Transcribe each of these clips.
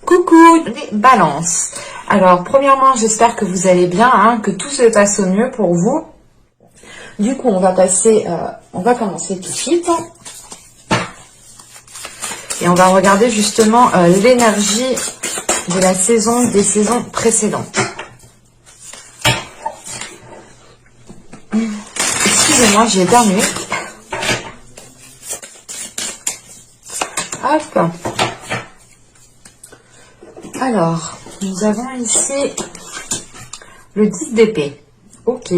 Coucou les balances. Alors premièrement, j'espère que vous allez bien, hein, que tout se passe au mieux pour vous. Du coup, on va commencer tout de suite. Et on va regarder justement l'énergie de la saison, des saisons précédentes. Excusez-moi, j'ai éternué. Hop. Alors, nous avons ici le 10 d'épée. Ok.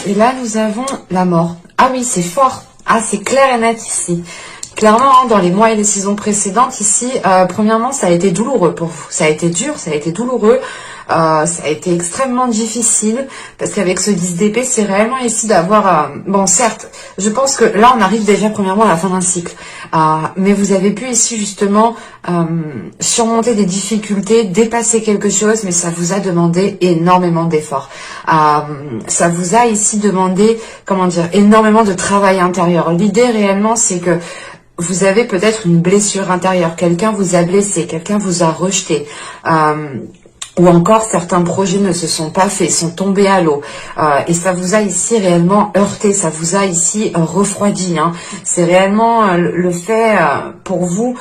Et là, nous avons la mort. Ah oui, c'est fort. Ah, c'est clair et net ici. Clairement, hein, dans les mois et les saisons précédentes, ici, premièrement, ça a été douloureux pour vous. Ça a été dur, ça a été douloureux. Ça a été extrêmement difficile parce qu'avec ce 10 d'épée, c'est réellement ici d'avoir... bon, certes, je pense que là, on arrive déjà premièrement à la fin d'un cycle. Mais vous avez pu ici justement surmonter des difficultés, dépasser quelque chose, mais ça vous a demandé énormément d'efforts. Ça vous a ici demandé, comment dire, énormément de travail intérieur. L'idée réellement, c'est que vous avez peut-être une blessure intérieure. Quelqu'un vous a blessé, quelqu'un vous a rejeté. Ou encore certains projets ne se sont pas faits, sont tombés à l'eau. Et ça vous a ici réellement heurté, ça vous a ici refroidi. Hein. C'est réellement le fait pour vous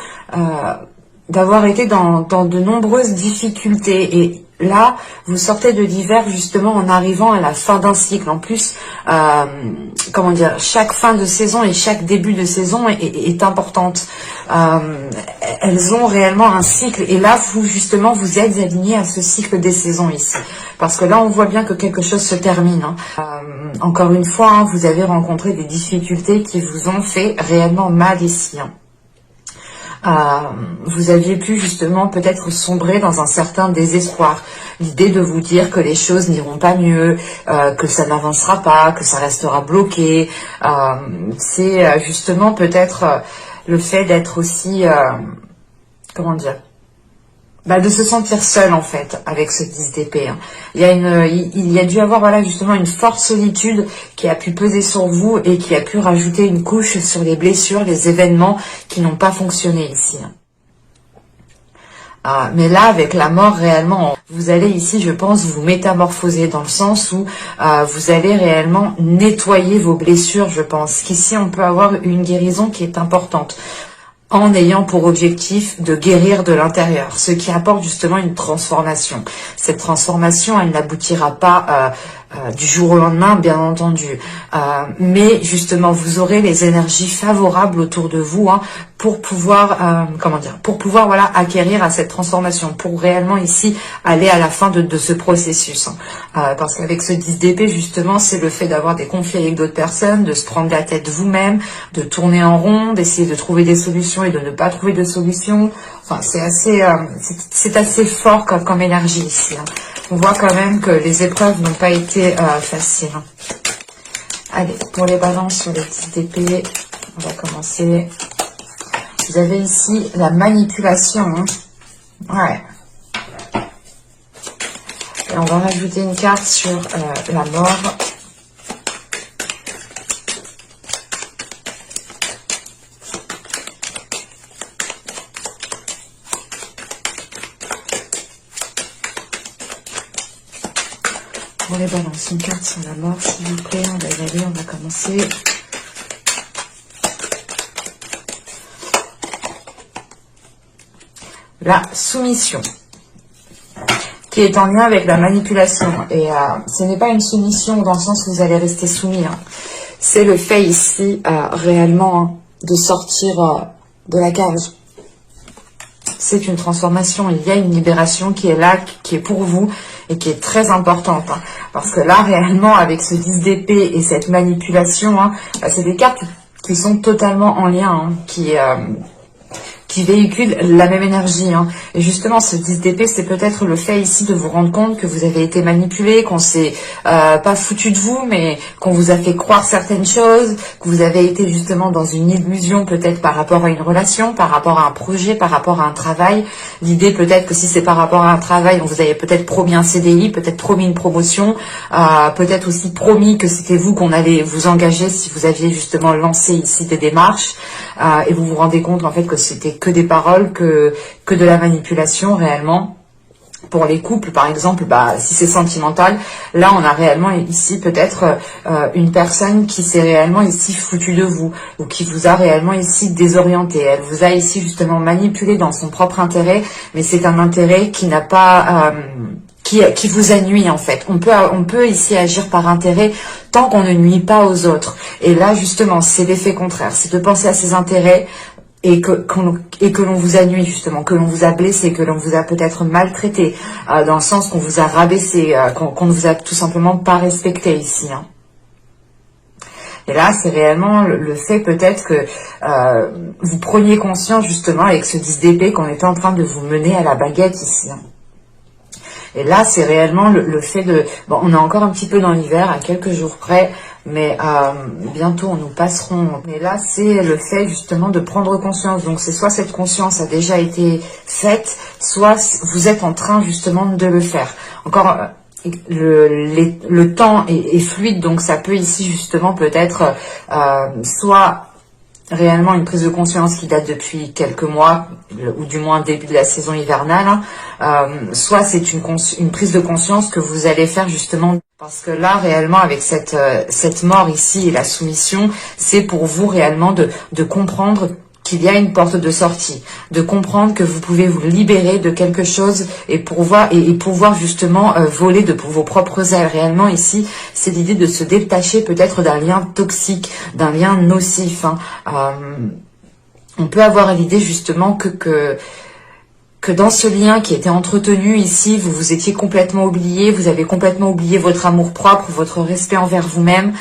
d'avoir été dans de nombreuses difficultés. Et là, vous sortez de l'hiver justement en arrivant à la fin d'un cycle. En plus, comment dire, chaque fin de saison et chaque début de saison est importante. Elles ont réellement un cycle. Et là, vous justement, vous êtes aligné à ce cycle des saisons ici. Parce que là, on voit bien que quelque chose se termine. Hein. Encore une fois, hein, vous avez rencontré des difficultés qui vous ont fait réellement mal ici. Hein. Vous aviez pu justement peut-être sombrer dans un certain désespoir. L'idée de vous dire que les choses n'iront pas mieux, que ça n'avancera pas, que ça restera bloqué. C'est justement peut-être le fait d'être aussi, comment dire, de se sentir seul en fait avec ce 10 d'épée. Hein. Il y a dû avoir voilà justement une forte solitude qui a pu peser sur vous et qui a pu rajouter une couche sur les blessures, les événements qui n'ont pas fonctionné ici. Mais là, avec la mort, réellement, vous allez ici, je pense, vous métamorphoser dans le sens où vous allez réellement nettoyer vos blessures, je pense. Qu'ici, on peut avoir une guérison qui est importante, en ayant pour objectif de guérir de l'intérieur, ce qui apporte justement une transformation. Cette transformation, elle n'aboutira pas du jour au lendemain, bien entendu, mais justement, vous aurez les énergies favorables autour de vous hein, pour pouvoir, pour pouvoir voilà acquérir à cette transformation, pour réellement ici aller à la fin de ce processus. Hein. Parce qu'avec ce 10 d'épée, justement, c'est le fait d'avoir des conflits avec d'autres personnes, de se prendre la tête vous-même, de tourner en rond, d'essayer de trouver des solutions et de ne pas trouver de solution. Enfin, c'est assez fort comme énergie ici. Hein. On voit quand même que les épreuves n'ont pas été faciles. Hein. Allez, pour les balances sur les 10 d'épée, on va commencer. Vous avez ici la manipulation. Hein. Ouais. Et on va rajouter une carte sur la mort. Pour les balances, une carte sur la mort, s'il vous plaît. On va y aller, on va commencer. La soumission, qui est en lien avec la manipulation. Et ce n'est pas une soumission dans le sens où vous allez rester soumis. Hein. C'est le fait ici, réellement, hein, de sortir de la cage. C'est une transformation, il y a une libération qui est là, qui est pour vous et qui est très importante. Hein, parce que là, réellement, avec ce 10 d'épée et cette manipulation, hein, c'est des cartes qui sont totalement en lien, hein, qui qui véhiculent la même énergie. Hein. Et justement, ce 10 d'épée, c'est peut-être le fait ici de vous rendre compte que vous avez été manipulé, qu'on s'est pas foutu de vous, mais qu'on vous a fait croire certaines choses, que vous avez été justement dans une illusion peut-être par rapport à une relation, par rapport à un projet, par rapport à un travail. L'idée peut-être que si c'est par rapport à un travail, on vous avait peut-être promis un CDI, peut-être promis une promotion, peut-être aussi promis que c'était vous qu'on allait vous engager si vous aviez justement lancé ici des démarches, et vous vous rendez compte en fait que c'était que des paroles, que de la manipulation réellement. Pour les couples, par exemple, si c'est sentimental, là on a réellement ici peut-être une personne qui s'est réellement ici foutue de vous, ou qui vous a réellement ici désorienté. Elle vous a ici justement manipulé dans son propre intérêt, mais c'est un intérêt qui n'a pas... qui vous a nui en fait. On peut ici agir par intérêt tant qu'on ne nuit pas aux autres. Et là justement, c'est l'effet contraire, c'est de penser à ses intérêts, et que l'on vous a nui justement, que l'on vous a blessé, que l'on vous a peut-être maltraité, dans le sens qu'on vous a rabaissé, qu'on ne vous a tout simplement pas respecté ici. Hein. Et là, c'est réellement le fait peut-être que vous preniez conscience justement avec ce 10 d'épée qu'on était en train de vous mener à la baguette ici. Hein. Et là, c'est réellement le fait de... Bon, on est encore un petit peu dans l'hiver, à quelques jours près, mais bientôt nous passerons. Et là, c'est le fait justement de prendre conscience. Donc c'est soit cette conscience a déjà été faite, soit vous êtes en train justement de le faire. Encore, le temps est fluide, donc ça peut ici justement peut-être soit réellement une prise de conscience qui date depuis quelques mois, ou du moins début de la saison hivernale, hein. Soit c'est une prise de conscience que vous allez faire justement, parce que là réellement avec cette mort ici et la soumission, c'est pour vous réellement de comprendre qu'il y a une porte de sortie, de comprendre que vous pouvez vous libérer de quelque chose et pouvoir justement voler de vos propres ailes. Réellement ici, c'est l'idée de se détacher peut-être d'un lien toxique, d'un lien nocif. Hein. On peut avoir l'idée justement que dans ce lien qui était entretenu ici, vous vous étiez complètement oublié, vous avez complètement oublié votre amour-propre, votre respect envers vous-même,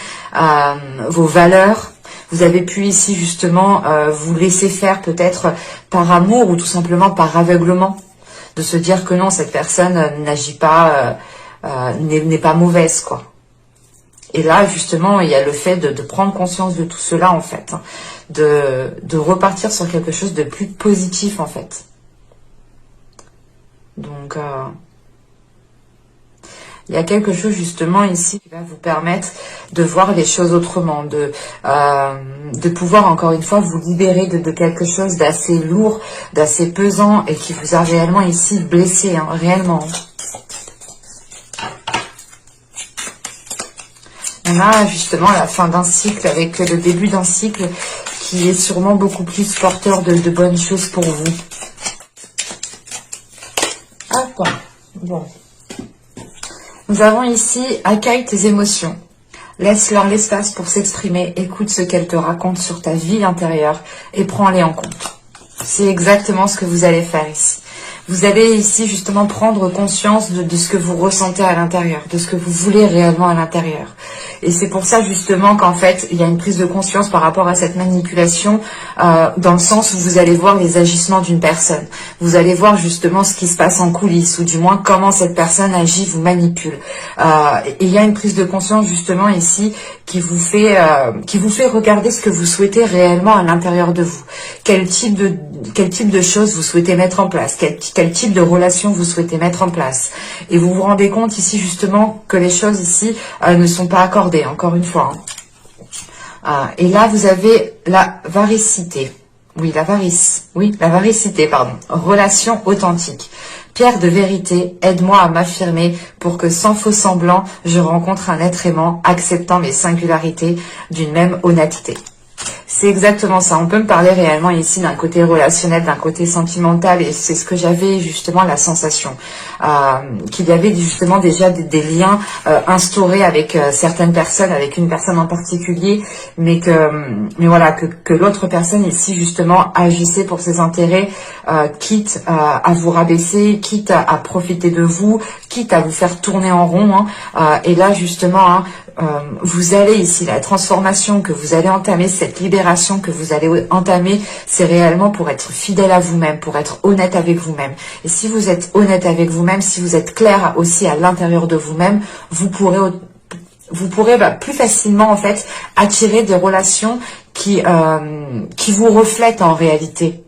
vos valeurs. Vous avez pu ici justement vous laisser faire peut-être par amour ou tout simplement par aveuglement, de se dire que non, cette personne n'agit pas, n'est pas mauvaise, quoi. Et là justement, il y a le fait de prendre conscience de tout cela en fait, hein, de repartir sur quelque chose de plus positif en fait. Donc il y a quelque chose justement ici qui va vous permettre de voir les choses autrement, de pouvoir encore une fois vous libérer de quelque chose d'assez lourd, d'assez pesant et qui vous a réellement ici blessé, hein, réellement. On a justement la fin d'un cycle avec le début d'un cycle qui est sûrement beaucoup plus porteur de bonnes choses pour vous. Attends, bon. Nous avons ici, accueille tes émotions. Laisse-leur l'espace pour s'exprimer, écoute ce qu'elles te racontent sur ta vie intérieure et prends-les en compte. C'est exactement ce que vous allez faire ici. Vous allez ici justement prendre conscience de ce que vous ressentez à l'intérieur, de ce que vous voulez réellement à l'intérieur. Et c'est pour ça justement qu'en fait, il y a une prise de conscience par rapport à cette manipulation, dans le sens où vous allez voir les agissements d'une personne. Vous allez voir justement ce qui se passe en coulisses, ou du moins comment cette personne agit, vous manipule. Et il y a une prise de conscience justement ici qui vous fait regarder ce que vous souhaitez réellement à l'intérieur de vous. Quel type de choses vous souhaitez mettre en place, quel type de relation vous souhaitez mettre en place. Et vous vous rendez compte ici justement que les choses ici ne sont pas accordées, encore une fois. Hein. Et là, vous avez la varicité. Oui, la varicité, pardon. Relation authentique. Pierre de vérité, aide-moi à m'affirmer pour que sans faux semblant, je rencontre un être aimant, acceptant mes singularités d'une même honnêteté. C'est exactement ça. On peut me parler réellement ici d'un côté relationnel, d'un côté sentimental, et c'est ce que j'avais justement la sensation, qu'il y avait justement déjà des liens instaurés avec certaines personnes, avec une personne en particulier, mais voilà, que l'autre personne ici justement agissait pour ses intérêts, quitte à vous rabaisser, quitte à profiter de vous, quitte à vous faire tourner en rond. Hein, et là justement, hein, vous allez ici, la transformation que vous allez entamer, cette libération que vous allez entamer, c'est réellement pour être fidèle à vous-même, pour être honnête avec vous-même. Et si vous êtes honnête avec vous-même, si vous êtes clair aussi à l'intérieur de vous-même, vous pourrez plus facilement en fait attirer des relations qui vous reflètent en réalité.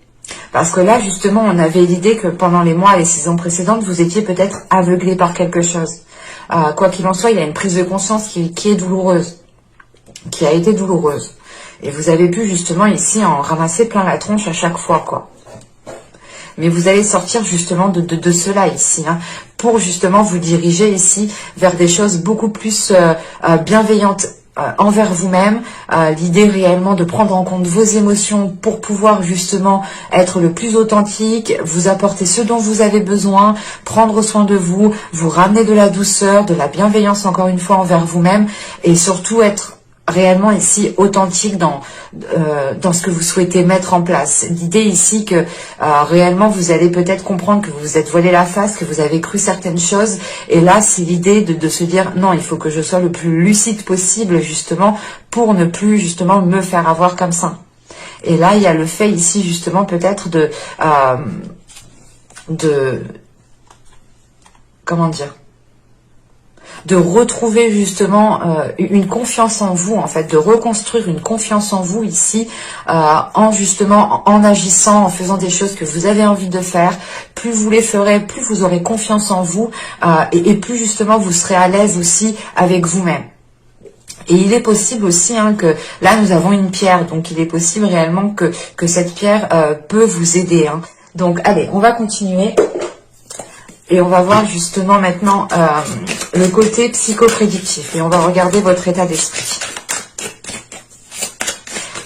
Parce que là, justement, on avait l'idée que pendant les mois et les saisons précédentes, vous étiez peut-être aveuglé par quelque chose. Quoi qu'il en soit, il y a une prise de conscience qui est douloureuse, qui a été douloureuse. Et vous avez pu justement ici en ramasser plein la tronche à chaque fois, quoi. Mais vous allez sortir justement de cela ici, hein, pour justement vous diriger ici vers des choses beaucoup plus bienveillantes envers vous-même, l'idée réellement de prendre en compte vos émotions pour pouvoir justement être le plus authentique, vous apporter ce dont vous avez besoin, prendre soin de vous, vous ramener de la douceur, de la bienveillance encore une fois envers vous-même et surtout être réellement ici authentique dans ce que vous souhaitez mettre en place. L'idée ici que réellement vous allez peut-être comprendre que vous vous êtes voilé la face, que vous avez cru certaines choses et là c'est l'idée de se dire non, il faut que je sois le plus lucide possible justement pour ne plus justement me faire avoir comme ça. Et là il y a le fait ici justement peut-être de comment dire, de retrouver justement une confiance en vous, en fait, de reconstruire une confiance en vous ici, en agissant, en faisant des choses que vous avez envie de faire. Plus vous les ferez, plus vous aurez confiance en vous et plus justement vous serez à l'aise aussi avec vous-même. Et il est possible aussi que là nous avons une pierre, donc il est possible réellement que cette pierre peut vous aider. Hein. Donc allez, on va continuer. Et on va voir justement maintenant le côté psychoprédictif. Et on va regarder votre état d'esprit.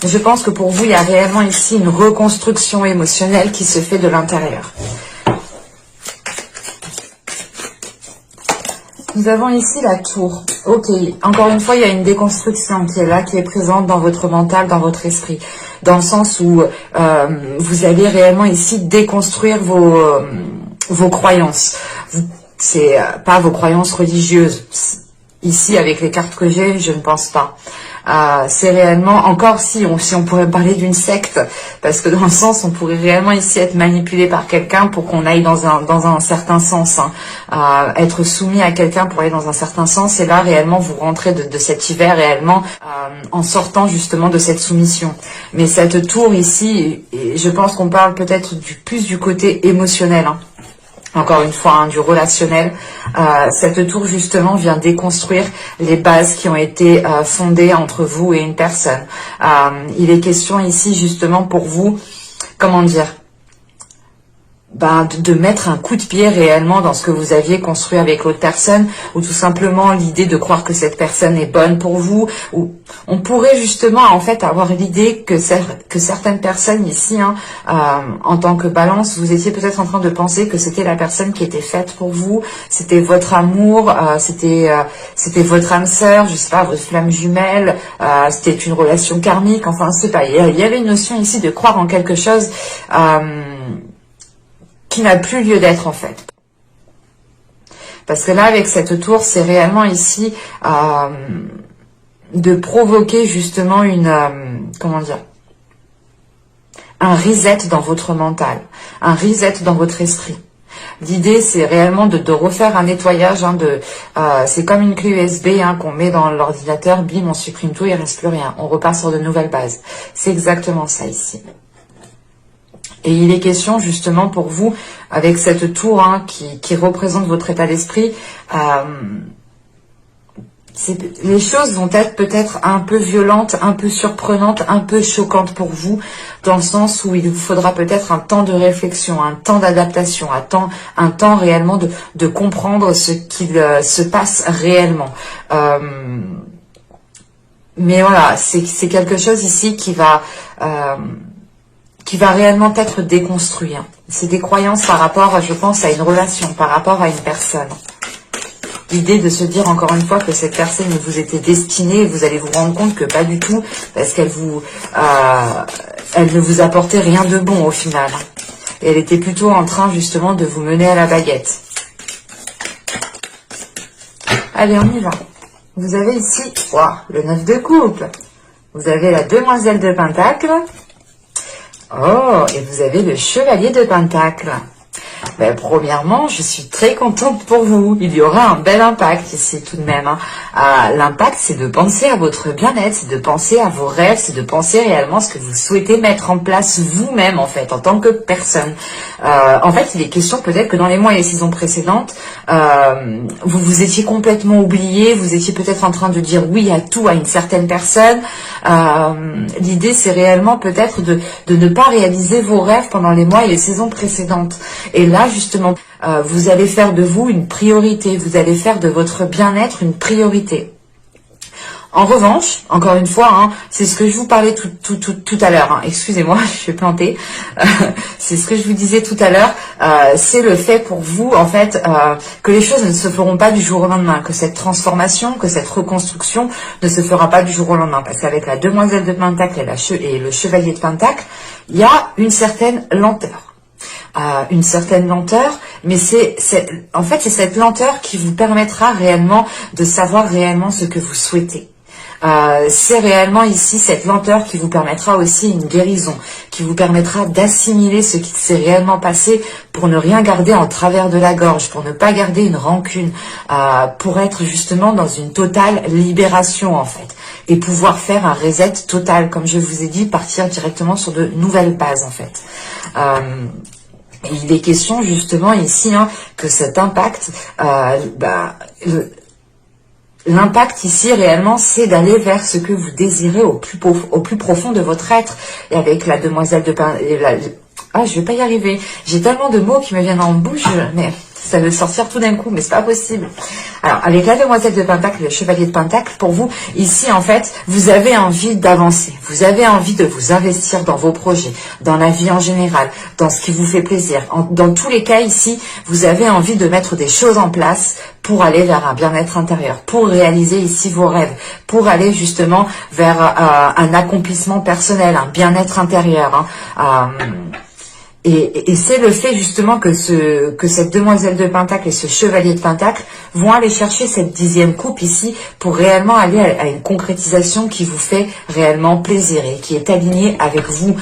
Je pense que pour vous, il y a réellement ici une reconstruction émotionnelle qui se fait de l'intérieur. Nous avons ici la tour. Ok, encore une fois, il y a une déconstruction qui est là, qui est présente dans votre mental, dans votre esprit. Dans le sens où vous allez réellement ici déconstruire vos croyances. C'est pas vos croyances religieuses. Ici, avec les cartes que j'ai, je ne pense pas. C'est réellement, encore si on pourrait parler d'une secte, parce que dans le sens, on pourrait réellement ici être manipulé par quelqu'un pour qu'on aille dans un certain sens. Hein. Être soumis à quelqu'un pour aller dans un certain sens, et là, réellement, vous rentrez de cet hiver réellement en sortant justement de cette soumission. Mais cette tour ici, je pense qu'on parle peut-être plus du côté émotionnel, hein. Encore une fois, du relationnel. Cette tour, justement, vient déconstruire les bases qui ont été fondées entre vous et une personne. Il est question ici, justement, pour vous, comment dire, de mettre un coup de pied réellement dans ce que vous aviez construit avec l'autre personne, ou tout simplement l'idée de croire que cette personne est bonne pour vous, ou on pourrait justement en fait avoir l'idée que certaines personnes ici, en tant que balance, vous étiez peut-être en train de penser que c'était la personne qui était faite pour vous, c'était votre amour, c'était votre âme sœur, je sais pas, votre flamme jumelle, c'était une relation karmique, enfin je sais pas, il y avait une notion ici de croire en quelque chose qui n'a plus lieu d'être en fait. Parce que là, avec cette tour, c'est réellement ici de provoquer justement comment dire, un reset dans votre mental, un reset dans votre esprit. L'idée, c'est réellement de refaire un nettoyage. C'est comme une clé USB qu'on met dans l'ordinateur, bim, on supprime tout, il ne reste plus rien. On repart sur de nouvelles bases. C'est exactement ça ici. Et il est question justement pour vous, avec cette tour qui représente votre état d'esprit, les choses vont être peut-être un peu violentes, un peu surprenantes, un peu choquantes pour vous, dans le sens où il vous faudra peut-être un temps de réflexion, un temps d'adaptation, un temps réellement de comprendre ce qu'il se passe réellement. Mais voilà, c'est quelque chose ici qui va réellement être déconstruit. C'est des croyances par rapport, je pense, à une relation, par rapport à une personne. L'idée de se dire encore une fois que cette personne vous était destinée, vous allez vous rendre compte que pas du tout, parce qu'elle elle ne vous apportait rien de bon au final. Et elle était plutôt en train justement de vous mener à la baguette. Allez, on y va. vous avez ici le 9 de coupe. Vous avez la demoiselle de Pentacle. Oh, et vous avez le chevalier de Pentacle. Ben, premièrement, je suis très contente pour vous. Il y aura un bel impact ici tout de même. Hein. L'impact, c'est de penser à votre bien-être, c'est de penser à vos rêves, c'est de penser réellement à ce que vous souhaitez mettre en place vous-même, en fait, en tant que personne. En fait, il est question peut-être que dans les mois et les saisons précédentes, vous vous étiez complètement oublié, vous étiez peut-être en train de dire oui à tout à une certaine personne. L'idée, c'est réellement peut-être de ne pas réaliser vos rêves pendant les mois et les saisons précédentes. Et là, justement, vous allez faire de vous une priorité, vous allez faire de votre bien-être une priorité. En revanche, encore une fois, hein, c'est ce que je vous parlais tout à l'heure, hein, excusez-moi, je suis plantée, c'est ce que je vous disais tout à l'heure, c'est le fait pour vous, en fait, que les choses ne se feront pas du jour au lendemain, que cette transformation, que cette reconstruction ne se fera pas du jour au lendemain, parce qu'avec la demoiselle de Pentacle et le chevalier de Pentacle, il y a une certaine lenteur. Mais en fait c'est cette lenteur qui vous permettra réellement de savoir réellement ce que vous souhaitez. C'est réellement ici cette lenteur qui vous permettra aussi une guérison, qui vous permettra d'assimiler ce qui s'est réellement passé pour ne rien garder en travers de la gorge, pour ne pas garder une rancune, pour être justement dans une totale libération en fait, et pouvoir faire un reset total, comme je vous ai dit, partir directement sur de nouvelles bases en fait. Et il est question justement ici que cet impact, l'impact ici réellement, c'est d'aller vers ce que vous désirez au plus profond de votre être. Et avec la demoiselle de je vais pas y arriver. J'ai tellement de mots qui me viennent en bouche, mais ça veut sortir tout d'un coup, mais c'est pas possible. Alors, avec la demoiselle de Pentacle et le chevalier de Pentacle, pour vous, ici, en fait, vous avez envie d'avancer. Vous avez envie de vous investir dans vos projets, dans la vie en général, dans ce qui vous fait plaisir. Dans tous les cas, ici, vous avez envie de mettre des choses en place pour aller vers un bien-être intérieur, pour réaliser ici vos rêves, pour aller justement vers un accomplissement personnel, un bien-être intérieur. Et c'est le fait justement que cette demoiselle de Pentacle et ce chevalier de Pentacle vont aller chercher cette 10e coupe ici pour réellement aller à une concrétisation qui vous fait réellement plaisir et qui est alignée avec vous.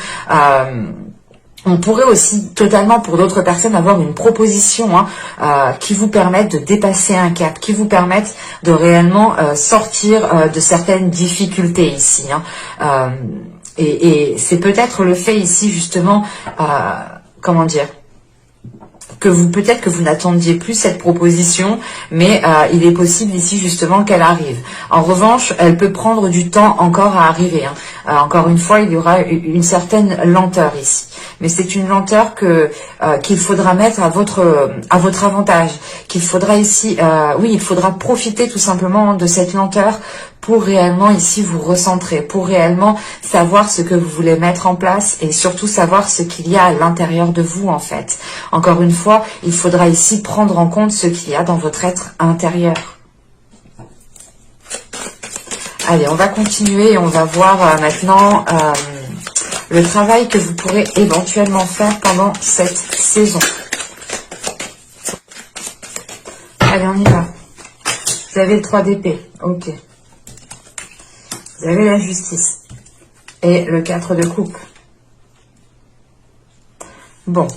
On pourrait aussi totalement pour d'autres personnes avoir une proposition qui vous permette de dépasser un cap, qui vous permette de réellement sortir de certaines difficultés ici. Et c'est peut-être le fait ici justement, comment dire, peut-être que vous n'attendiez plus cette proposition, mais il est possible ici justement qu'elle arrive. En revanche, elle peut prendre du temps encore à arriver. Encore une fois, il y aura une certaine lenteur ici. Mais c'est une lenteur qu'il faudra mettre à votre avantage, qu'il faudra ici, il faudra profiter tout simplement de cette lenteur pour réellement ici vous recentrer, pour réellement savoir ce que vous voulez mettre en place et surtout savoir ce qu'il y a à l'intérieur de vous en fait. Encore une fois, il faudra ici prendre en compte ce qu'il y a dans votre être intérieur. Allez, on va continuer et on va voir maintenant le travail que vous pourrez éventuellement faire pendant cette saison. Allez, on y va. Vous avez le 3 d'épée, ok. Vous avez la justice et le 4 de coupe. Bon.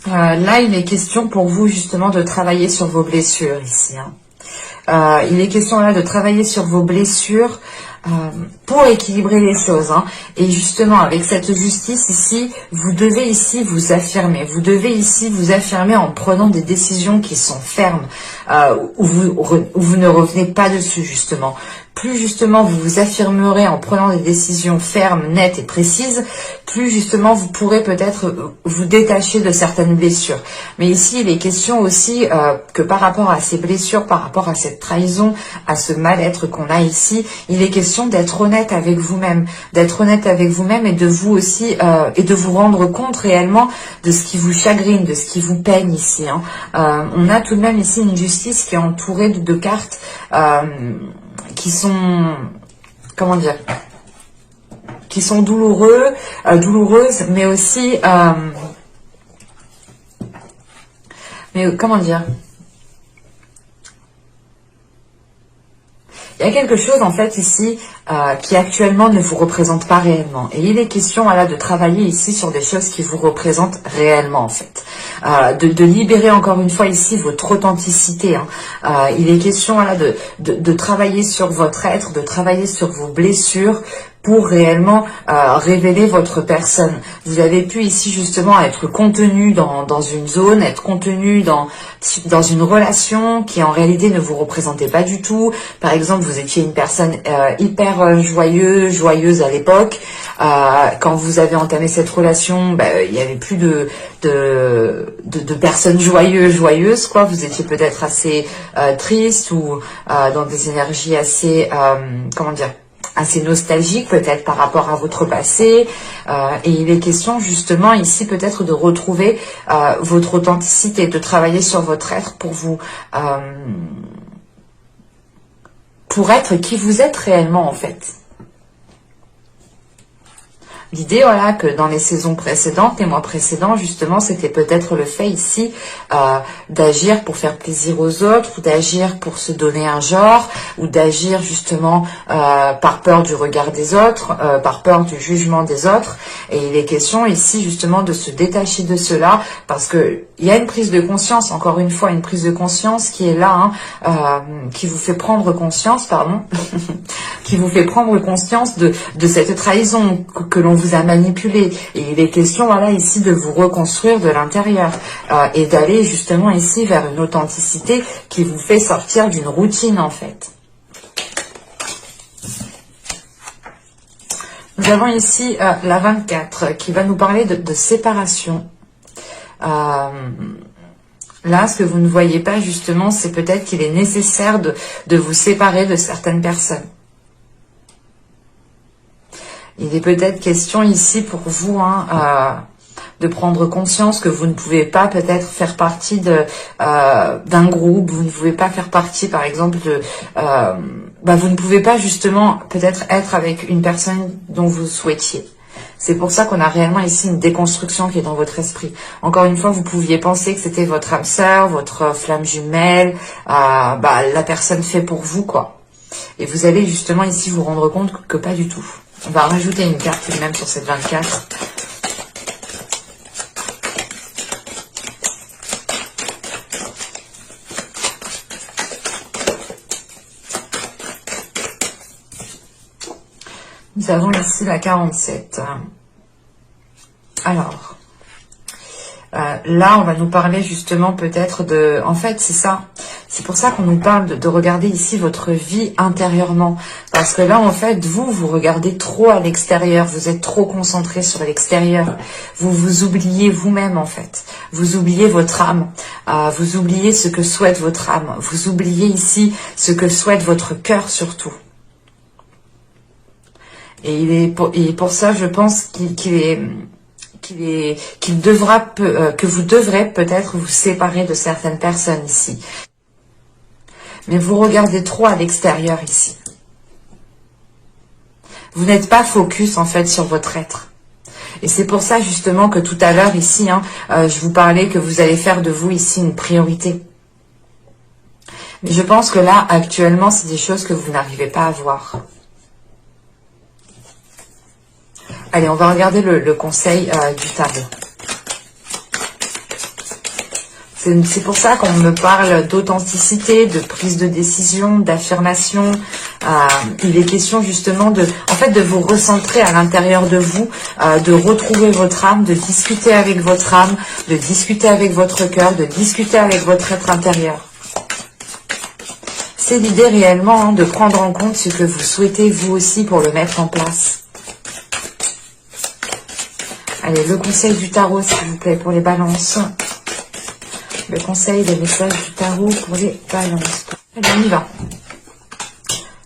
Là, il est question pour vous justement de travailler sur vos blessures ici. Il est question là de travailler sur vos blessures pour équilibrer les choses. Et justement, avec cette justice ici, vous devez ici vous affirmer. Vous devez ici vous affirmer en prenant des décisions qui sont fermes, où vous ne revenez pas dessus justement. Plus justement vous vous affirmerez en prenant des décisions fermes, nettes et précises, plus justement vous pourrez peut-être vous détacher de certaines blessures. Mais ici, il est question aussi que par rapport à ces blessures, par rapport à cette trahison, à ce mal-être qu'on a ici, il est question d'être honnête avec vous-même, et de vous aussi, et de vous rendre compte réellement de ce qui vous chagrine, de ce qui vous peine ici. On a tout de même ici une justice qui est entourée de cartes qui sont, comment dire, qui sont douloureuses, mais aussi, comment dire, Il y a quelque chose en fait ici qui actuellement ne vous représente pas réellement. Et il est question voilà, de travailler ici sur des choses qui vous représentent réellement en fait. De libérer encore une fois ici votre authenticité. Hein. Il est question voilà, de travailler sur votre être, de travailler sur vos blessures pour réellement révéler votre personne. Vous avez pu ici justement être contenu dans une zone, être contenu dans une relation qui en réalité ne vous représentait pas du tout. Par exemple, vous étiez une personne hyper joyeuse à l'époque. Quand vous avez entamé cette relation, il n'y avait plus de personnes joyeuses, quoi. Vous étiez peut-être assez triste ou dans des énergies assez, comment dire, assez nostalgique peut-être par rapport à votre passé, et il est question justement ici peut-être de retrouver votre authenticité, de travailler sur votre être pour vous pour être qui vous êtes réellement en fait. L'idée, voilà, que dans les saisons précédentes, les mois précédents, justement, c'était peut-être le fait ici d'agir pour faire plaisir aux autres, ou d'agir pour se donner un genre, ou d'agir justement par peur du regard des autres, par peur du jugement des autres. Et il est question ici justement de se détacher de cela, parce que il y a une prise de conscience, encore une fois, une prise de conscience qui est là, qui vous fait prendre conscience, pardon, qui vous fait prendre conscience de cette trahison que l'on vous a manipulé. Et il est question, voilà, ici de vous reconstruire de l'intérieur et d'aller justement ici vers une authenticité qui vous fait sortir d'une routine en fait. Nous avons ici la 24 qui va nous parler de séparation. Là, ce que vous ne voyez pas justement, c'est peut-être qu'il est nécessaire de vous séparer de certaines personnes. Il est peut-être question ici pour vous de prendre conscience que vous ne pouvez pas peut-être faire partie d'un groupe, vous ne pouvez pas faire partie par exemple vous ne pouvez pas justement peut-être être avec une personne dont vous souhaitiez. C'est pour ça qu'on a réellement ici une déconstruction qui est dans votre esprit. Encore une fois, vous pouviez penser que c'était votre âme sœur, votre flamme jumelle, la personne fait pour vous, quoi. Et vous allez justement ici vous rendre compte que pas du tout. On va rajouter une carte même sur cette 24. Nous avons ici la 47. Alors, là, on va nous parler justement peut-être de... En fait, c'est ça. C'est pour ça qu'on nous parle de regarder ici votre vie intérieurement. Parce que là, en fait, vous regardez trop à l'extérieur. Vous êtes trop concentré sur l'extérieur. Vous vous oubliez vous-même, en fait. Vous oubliez votre âme. Vous oubliez ce que souhaite votre âme. Vous oubliez ici ce que souhaite votre cœur surtout. Et pour ça, je pense que vous devrez peut-être vous séparer de certaines personnes ici. Mais vous regardez trop à l'extérieur ici. Vous n'êtes pas focus en fait sur votre être. Et c'est pour ça justement que tout à l'heure ici, je vous parlais que vous allez faire de vous ici une priorité. Mais je pense que là, actuellement, c'est des choses que vous n'arrivez pas à voir. Allez, on va regarder le conseil du tarot. C'est pour ça qu'on me parle d'authenticité, de prise de décision, d'affirmation. Il est question justement de vous recentrer à l'intérieur de vous, de retrouver votre âme, de discuter avec votre âme, de discuter avec votre cœur, de discuter avec votre être intérieur. C'est l'idée réellement de prendre en compte ce que vous souhaitez vous aussi pour le mettre en place. Allez, le conseil du tarot, s'il vous plaît, pour les balances. Le conseil des messages du tarot pour les balances. Allez, on y va.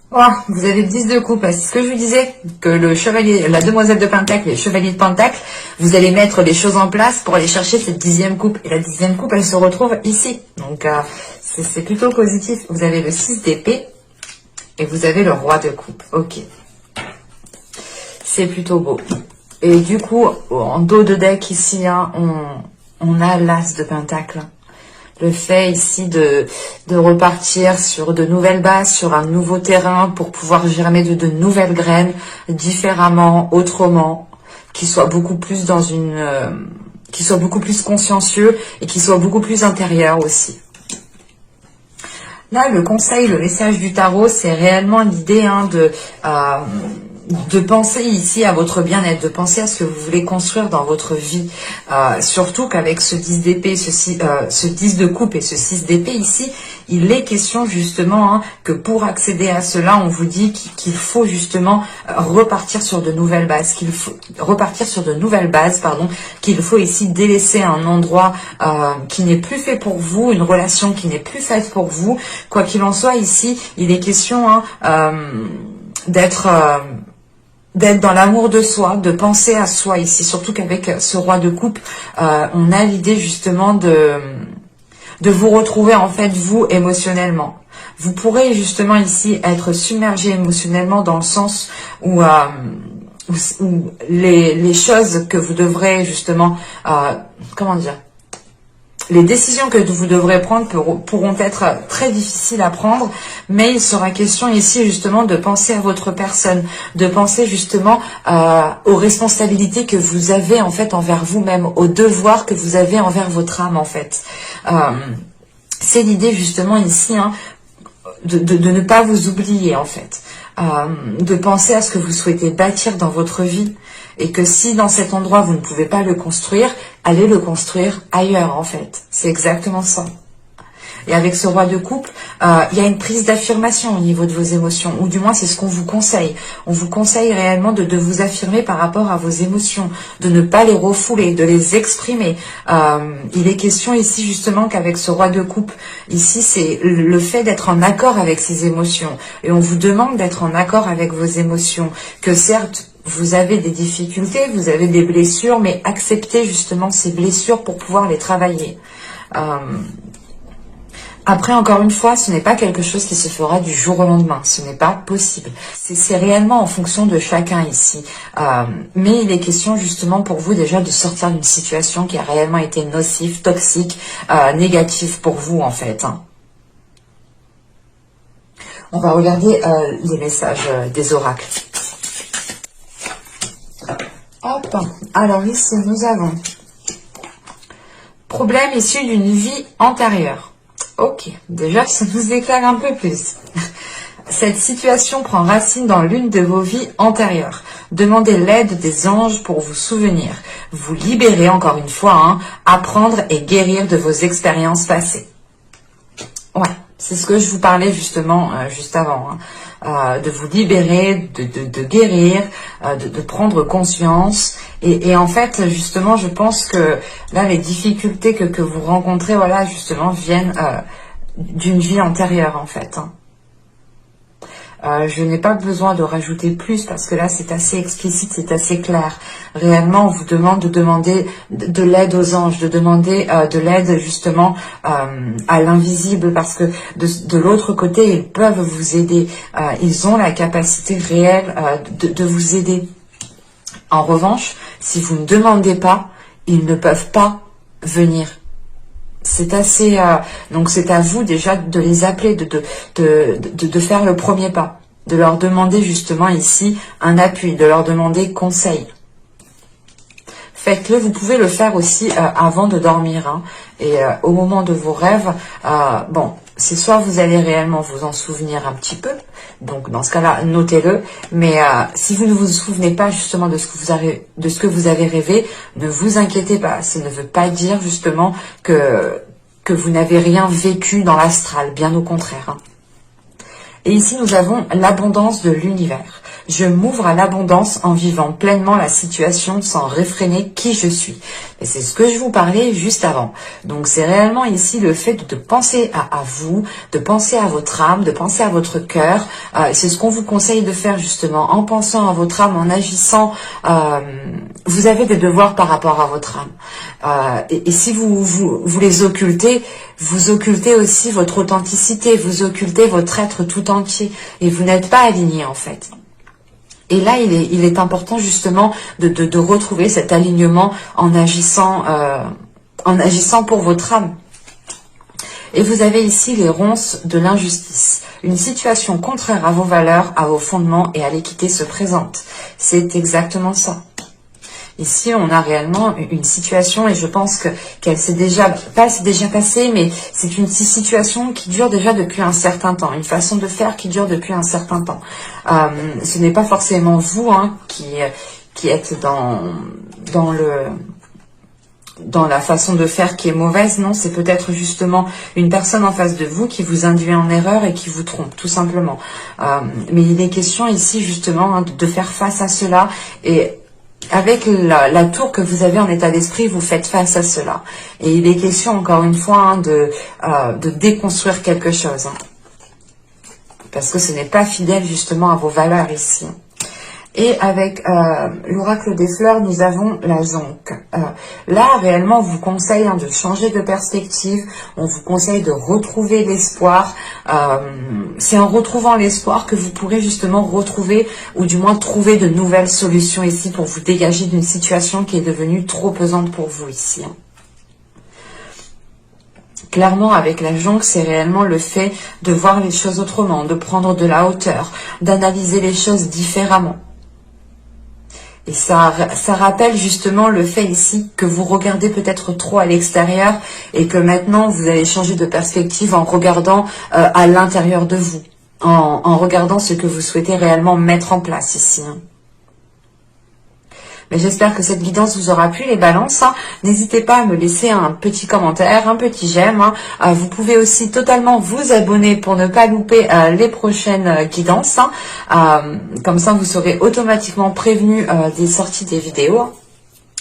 Oh, vous avez le 10 de coupe. C'est ce que je vous disais, que le chevalier, la demoiselle de Pentacle et le chevalier de Pentacle, vous allez mettre les choses en place pour aller chercher cette 10e coupe. Et la 10e coupe, elle se retrouve ici. Donc, c'est plutôt positif. Vous avez le 6 d'épée et vous avez le roi de coupe. Ok. C'est plutôt beau. Et du coup, en dos de deck ici, on a l'as de Pentacle. Le fait ici de repartir sur de nouvelles bases, sur un nouveau terrain pour pouvoir germer de nouvelles graines différemment, autrement, qui soient beaucoup plus dans qui soient beaucoup plus consciencieux et qui soient beaucoup plus intérieurs aussi. Là, le conseil, le message du tarot, c'est réellement l'idée de penser ici à votre bien-être, de penser à ce que vous voulez construire dans votre vie. Surtout qu'avec ce 10 d'épée, ce 10 de coupe et ce 6 d'épée ici, il est question justement que pour accéder à cela, on vous dit qu'il faut justement repartir sur de nouvelles bases, qu'il faut ici délaisser un endroit qui n'est plus fait pour vous, une relation qui n'est plus faite pour vous. Quoi qu'il en soit ici, il est question d'être dans l'amour de soi, de penser à soi ici, surtout qu'avec ce roi de coupe, on a l'idée justement de vous retrouver en fait vous émotionnellement. Vous pourrez justement ici être submergé émotionnellement dans le sens où les choses que vous devrez justement, comment dire, les décisions que vous devrez prendre pourront être très difficiles à prendre, mais il sera question ici justement de penser à votre personne, de penser justement aux responsabilités que vous avez en fait envers vous-même, aux devoirs que vous avez envers votre âme en fait. C'est l'idée justement ici de ne pas vous oublier en fait, de penser à ce que vous souhaitez bâtir dans votre vie. Et que si dans cet endroit vous ne pouvez pas le construire, allez le construire ailleurs en fait. C'est exactement ça. Et avec ce roi de coupe, il y a une prise d'affirmation au niveau de vos émotions, ou du moins c'est ce qu'on vous conseille. On vous conseille réellement de vous affirmer par rapport à vos émotions, de ne pas les refouler, de les exprimer. Il est question ici justement qu'avec ce roi de coupe, ici c'est le fait d'être en accord avec ses émotions. Et on vous demande d'être en accord avec vos émotions, que certes, vous avez des difficultés, vous avez des blessures, mais acceptez justement ces blessures pour pouvoir les travailler. Après, encore une fois, ce n'est pas quelque chose qui se fera du jour au lendemain. Ce n'est pas possible. C'est réellement en fonction de chacun ici. Mais il est question justement pour vous déjà de sortir d'une situation qui a réellement été nocive, toxique, négative pour vous en fait. On va regarder les messages des oracles. Hop. Alors ici, nous avons problème issu d'une vie antérieure. Ok, déjà ça nous éclaire un peu plus. Cette situation prend racine dans l'une de vos vies antérieures. Demandez l'aide des anges pour vous souvenir. Vous libérer encore une fois, apprendre et guérir de vos expériences passées. Ouais, c'est ce que je vous parlais justement juste avant. De vous libérer, de guérir, de prendre conscience. Et en fait, justement, je pense que là, les difficultés que vous rencontrez, voilà, justement, viennent d'une vie antérieure, en fait. Je n'ai pas besoin de rajouter plus parce que là c'est assez explicite, c'est assez clair. Réellement, on vous demande de demander de l'aide aux anges, de demander de l'aide justement à l'invisible parce que de l'autre côté, ils peuvent vous aider. Ils ont la capacité réelle de vous aider. En revanche, si vous ne demandez pas, ils ne peuvent pas venir. C'est assez... donc c'est à vous déjà de les appeler, de faire le premier pas, de leur demander justement ici un appui, de leur demander conseil. Faites-le, vous pouvez le faire aussi avant de dormir. Et au moment de vos rêves, bon, c'est soit vous allez réellement vous en souvenir un petit peu, donc dans ce cas-là, notez-le. Mais si vous ne vous souvenez pas justement de ce que vous avez rêvé, ne vous inquiétez pas. Ça ne veut pas dire justement que vous n'avez rien vécu dans l'astral, bien au contraire. Et ici, nous avons l'abondance de l'univers. Je m'ouvre à l'abondance en vivant pleinement la situation sans réfréner qui je suis. Et c'est ce que je vous parlais juste avant. Donc c'est réellement ici le fait de penser à vous, de penser à votre âme, de penser à votre cœur. C'est ce qu'on vous conseille de faire justement en pensant à votre âme, en agissant. Vous avez des devoirs par rapport à votre âme. Et si vous les occultez, vous occultez aussi votre authenticité, vous occultez votre être tout entier et vous n'êtes pas aligné en fait. Et là, il est important justement de retrouver cet alignement en agissant pour votre âme. Et vous avez ici les ronces de l'injustice. Une situation contraire à vos valeurs, à vos fondements et à l'équité se présente. C'est exactement ça. Ici, on a réellement une situation, et je pense qu'elle s'est déjà passée, mais c'est une situation qui dure déjà depuis un certain temps, une façon de faire qui dure depuis un certain temps. Ce n'est pas forcément vous qui êtes dans la façon de faire qui est mauvaise, non, c'est peut-être justement une personne en face de vous qui vous induit en erreur et qui vous trompe, tout simplement. Mais il est question ici justement de faire face à cela, et avec la tour que vous avez en état d'esprit, vous faites face à cela. Et il est question, encore une fois, de déconstruire quelque chose. Parce que ce n'est pas fidèle, justement, à vos valeurs ici. Et avec l'oracle des fleurs, nous avons la jonque. Là, réellement, on vous conseille de changer de perspective. On vous conseille de retrouver l'espoir. C'est en retrouvant l'espoir que vous pourrez justement retrouver, ou du moins trouver de nouvelles solutions ici pour vous dégager d'une situation qui est devenue trop pesante pour vous ici. Clairement, avec la jonque, c'est réellement le fait de voir les choses autrement, de prendre de la hauteur, d'analyser les choses différemment. Et ça rappelle justement le fait ici que vous regardez peut-être trop à l'extérieur et que maintenant vous allez changer de perspective en regardant à l'intérieur de vous, en regardant ce que vous souhaitez réellement mettre en place ici. Mais j'espère que cette guidance vous aura plu, les balances. N'hésitez pas à me laisser un petit commentaire, un petit j'aime. Vous pouvez aussi totalement vous abonner pour ne pas louper les prochaines guidances. Comme ça, vous serez automatiquement prévenu des sorties des vidéos.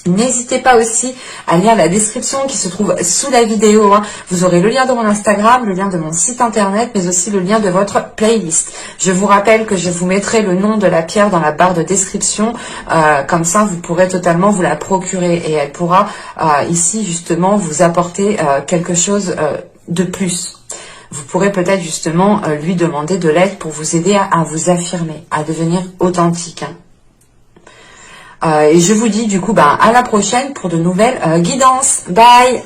N'hésitez pas aussi à lire la description qui se trouve sous la vidéo. Vous aurez le lien de mon Instagram, le lien de mon site internet, mais aussi le lien de votre playlist. Je vous rappelle que je vous mettrai le nom de la pierre dans la barre de description. Comme ça, vous pourrez totalement vous la procurer et elle pourra ici justement vous apporter quelque chose de plus. Vous pourrez peut-être justement lui demander de l'aide pour vous aider à vous affirmer, à devenir authentique. Et je vous dis du coup à la prochaine pour de nouvelles guidances. Bye!